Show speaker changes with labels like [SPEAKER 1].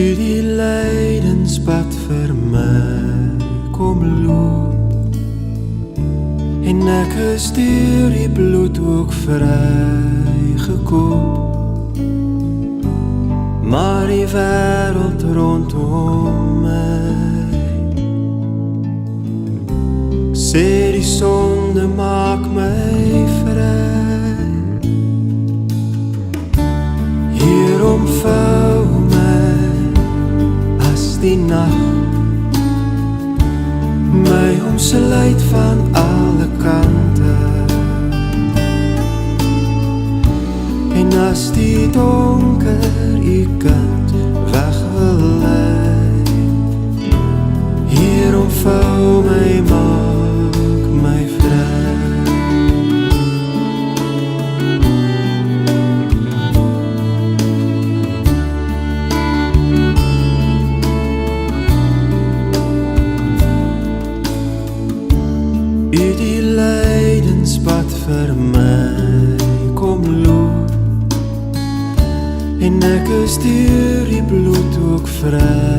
[SPEAKER 1] U die lydenspad vir my kom loop, en ek is deur die bloed ook vrygekoop, maar die wêreld rondom my sê die sonde maak my vry. Hierom vou my as die nag my omsluit van alle kante, en as die donker u kind weg wil lei, hierom vou my maak my vry. U die lydenspad vir my kom loop, en ek is deur die bloed ook vry